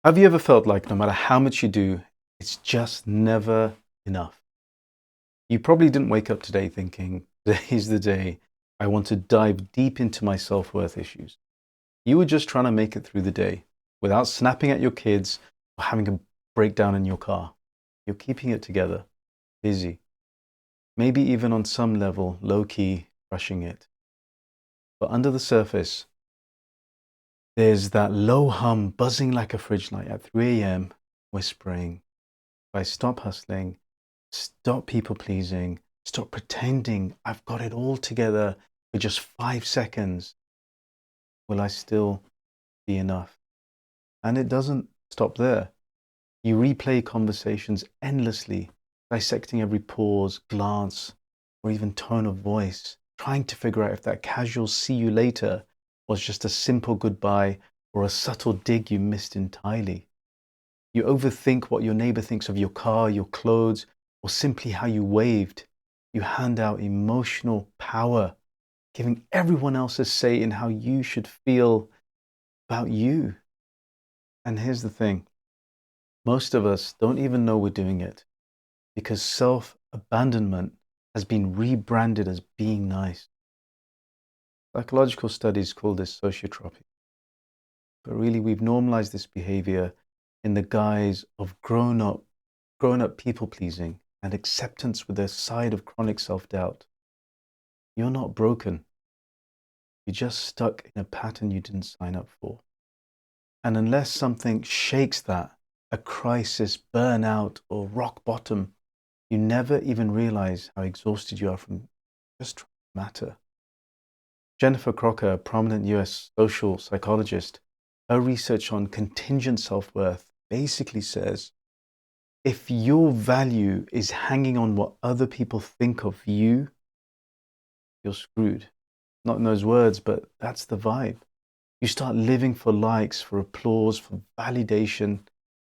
Have you ever felt like no matter how much you do, it's just never enough? You probably didn't wake up today thinking, today's the day I want to dive deep into my self-worth issues. You were just trying to make it through the day without snapping at your kids or having a breakdown in your car. You're keeping it together, busy, maybe even on some level, low-key, crushing it. But under the surface, there's that low hum buzzing like a fridge light at 3 a.m. whispering, if I stop hustling, stop people pleasing, stop pretending I've got it all together for just 5 seconds, will I still be enough? And it doesn't stop there. You replay conversations endlessly, dissecting every pause, glance, or even tone of voice, trying to figure out if that casual see you later was just a simple goodbye or a subtle dig you missed entirely. You overthink what your neighbor thinks of your car, your clothes, or simply how you waved. You hand out emotional power, giving everyone else a say in how you should feel about you. And here's the thing, most of us don't even know we're doing it because self-abandonment has been rebranded as being nice. Psychological studies call this sociotropy. But really, we've normalized this behavior in the guise of grown up people pleasing and acceptance with a side of chronic self-doubt. You're not broken. You're just stuck in a pattern you didn't sign up for. And unless something shakes that, a crisis, burnout, or rock bottom, you never even realize how exhausted you are from just trying to matter. Jennifer Crocker, a prominent US social psychologist, her research on contingent self-worth basically says, if your value is hanging on what other people think of you, you're screwed. Not in those words, but that's the vibe. You start living for likes, for applause, for validation.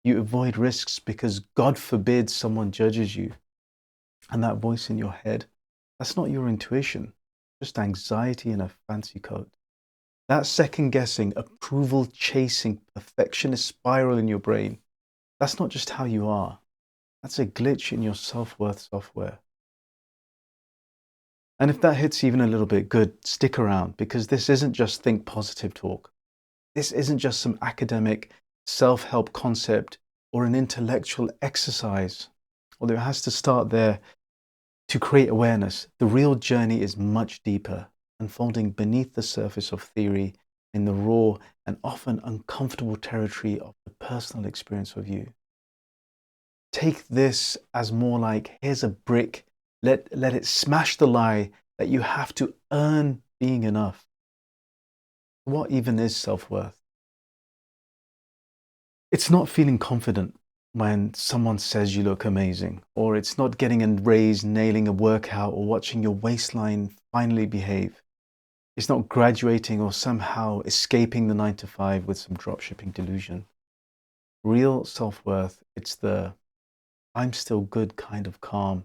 You avoid risks because God forbid someone judges you. And that voice in your head, that's not your intuition, just anxiety in a fancy coat. That second guessing, approval chasing, perfectionist spiral in your brain, that's not just how you are. That's a glitch in your self-worth software. And if that hits even a little bit, good, stick around, because this isn't just think positive talk. This isn't just some academic self-help concept or an intellectual exercise, although it has to start there to create awareness. The real journey is much deeper, unfolding beneath the surface of theory in the raw and often uncomfortable territory of the personal experience of you. Take this as more like, here's a brick, let it smash the lie that you have to earn being enough. What even is self-worth? It's not feeling confident when someone says you look amazing, or it's not getting a raise, nailing a workout, or watching your waistline finally behave. It's not graduating or somehow escaping the 9 to 5 with some dropshipping delusion. Real self-worth, it's the I'm still good kind of calm.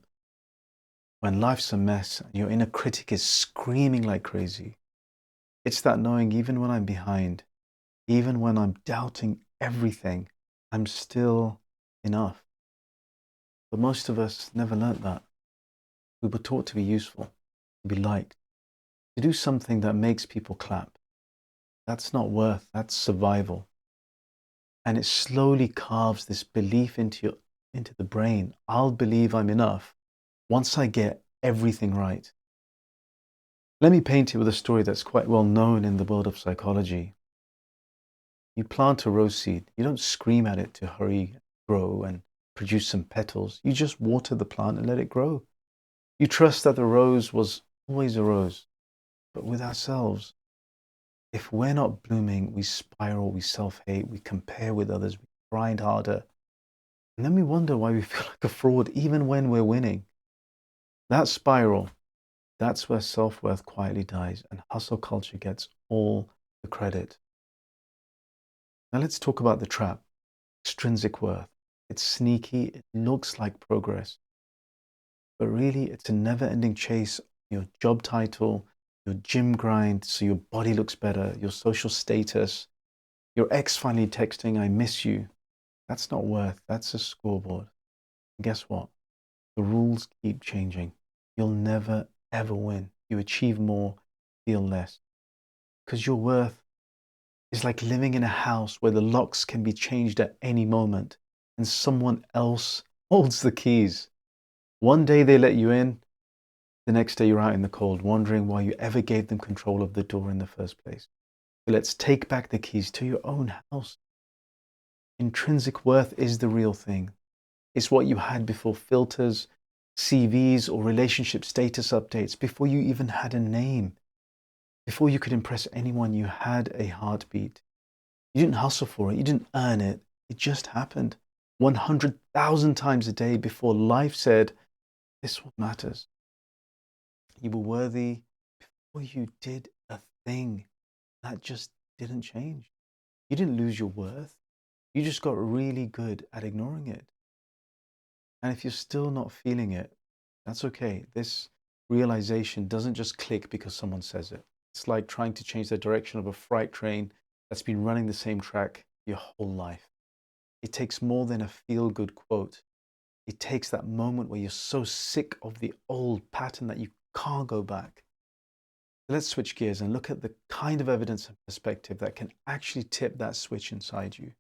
When life's a mess and your inner critic is screaming like crazy. It's that knowing even when I'm behind, even when I'm doubting everything, I'm still enough. But most of us never learnt that. We were taught to be useful, to be liked, to do something that makes people clap. That's not worth, that's survival. And it slowly carves this belief into the brain. I'll believe I'm enough once I get everything right. Let me paint it with a story that's quite well known in the world of psychology. You plant a rose seed. You don't scream at it to hurry, grow, and produce some petals. You just water the plant and let it grow. You trust that the rose was always a rose. But with ourselves, if we're not blooming, we spiral, we self-hate, we compare with others, we grind harder. And then we wonder why we feel like a fraud even when we're winning. That spiral, that's where self-worth quietly dies and hustle culture gets all the credit. Now let's talk about the trap, extrinsic worth. It's sneaky, it looks like progress, but really it's a never-ending chase of your job title, your gym grind so your body looks better, your social status, your ex finally texting, I miss you, That's not worth, that's a scoreboard. And guess what? The rules keep changing. You'll never, ever win. You achieve more, feel less. Because your worth is like living in a house where the locks can be changed at any moment and someone else holds the keys. One day they let you in, the next day you're out in the cold, wondering why you ever gave them control of the door in the first place. So let's take back the keys to your own house. Intrinsic worth is the real thing. It's what you had before filters, CVs, or relationship status updates, before you even had a name, before you could impress anyone. You had a heartbeat. You didn't hustle for it. You didn't earn it. It just happened 100,000 times a day before life said, this is what matters. You were worthy before you did a thing. That just didn't change. You didn't lose your worth. You just got really good at ignoring it. And if you're still not feeling it, that's okay. This realization doesn't just click because someone says it. It's like trying to change the direction of a freight train that's been running the same track your whole life. It takes more than a feel-good quote. It takes that moment where you're so sick of the old pattern that you can't go back. Let's switch gears and look at the kind of evidence and perspective that can actually tip that switch inside you.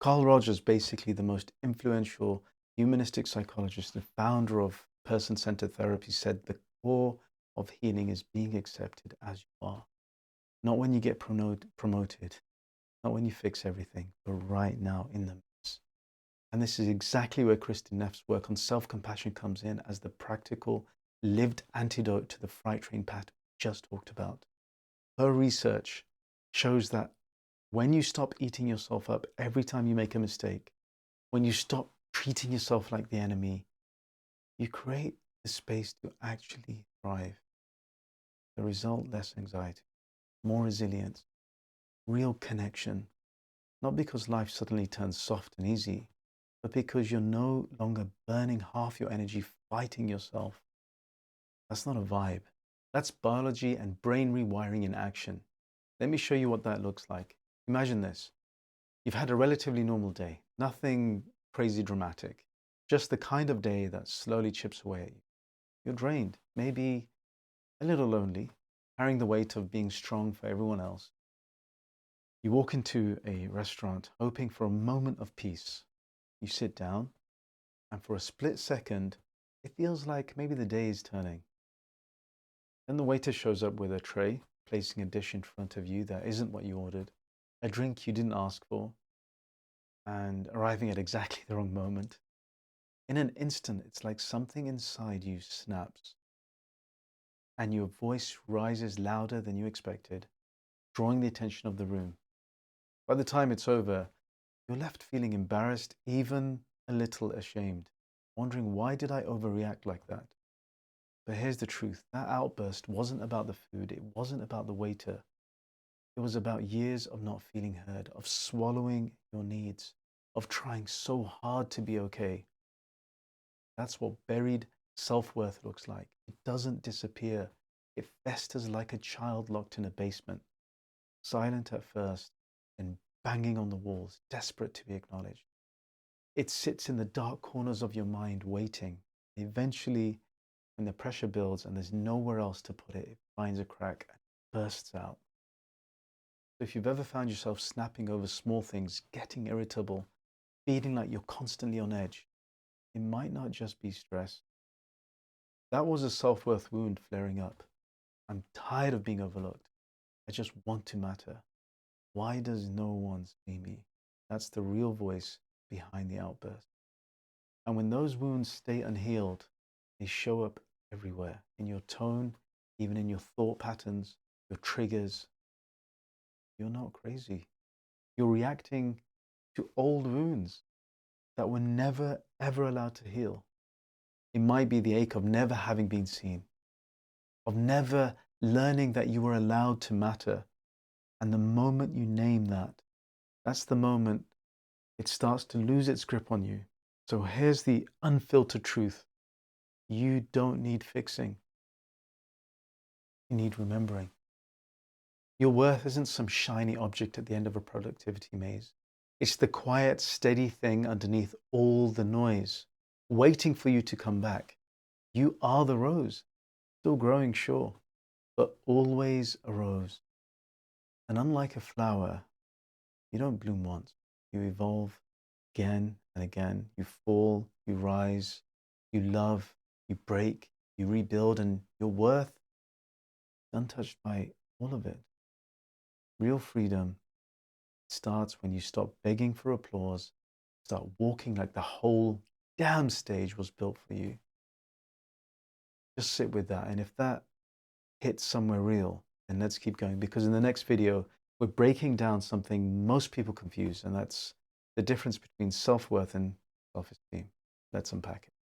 Carl Rogers, basically the most influential humanistic psychologist and founder of person-centered therapy, said the core of healing is being accepted as you are. Not when you get promoted, not when you fix everything, but right now in the mess. And this is exactly where Kristin Neff's work on self-compassion comes in as the practical, lived antidote to the freight train pattern we just talked about. Her research shows that when you stop eating yourself up every time you make a mistake, when you stop treating yourself like the enemy, you create the space to actually thrive. The result, less anxiety, more resilience, real connection, not because life suddenly turns soft and easy, but because you're no longer burning half your energy fighting yourself. That's not a vibe. That's biology and brain rewiring in action. Let me show you what that looks like. Imagine this. You've had a relatively normal day, nothing crazy dramatic, just the kind of day that slowly chips away at you. You're drained, maybe a little lonely, carrying the weight of being strong for everyone else. You walk into a restaurant hoping for a moment of peace. You sit down, and for a split second, it feels like maybe the day is turning. Then the waiter shows up with a tray, placing a dish in front of you that isn't what you ordered, a drink you didn't ask for, and arriving at exactly the wrong moment. In an instant, it's like something inside you snaps, and your voice rises louder than you expected, drawing the attention of the room. By the time it's over, you're left feeling embarrassed, even a little ashamed, wondering, why did I overreact like that? But here's the truth. That outburst wasn't about the food. It wasn't about the waiter. It was about years of not feeling heard, of swallowing your needs, of trying so hard to be okay. That's what buried self-worth looks like. It doesn't disappear. It festers like a child locked in a basement, silent at first, and banging on the walls, desperate to be acknowledged. It sits in the dark corners of your mind, waiting. Eventually, when the pressure builds and there's nowhere else to put it, it finds a crack and bursts out. So if you've ever found yourself snapping over small things, getting irritable, feeling like you're constantly on edge, it might not just be stress. That was a self-worth wound flaring up. I'm tired of being overlooked. I just want to matter. Why does no one see me? That's the real voice behind the outburst. And when those wounds stay unhealed, they show up everywhere, in your tone, even in your thought patterns, your triggers. You're not crazy. You're reacting to old wounds that were never, ever allowed to heal. It might be the ache of never having been seen, of never learning that you were allowed to matter. And the moment you name that, that's the moment it starts to lose its grip on you. So here's the unfiltered truth. You don't need fixing. You need remembering. Your worth isn't some shiny object at the end of a productivity maze. It's the quiet, steady thing underneath all the noise, waiting for you to come back. You are the rose, still growing, sure, but always a rose. And unlike a flower, you don't bloom once. You evolve again and again. You fall, you rise, you love, you break, you rebuild, and your worth is untouched by all of it. Real freedom starts when you stop begging for applause, start walking like the whole damn stage was built for you. Just sit with that. And if that hits somewhere real, then let's keep going. Because in the next video, we're breaking down something most people confuse, and that's the difference between self-worth and self-esteem. Let's unpack it.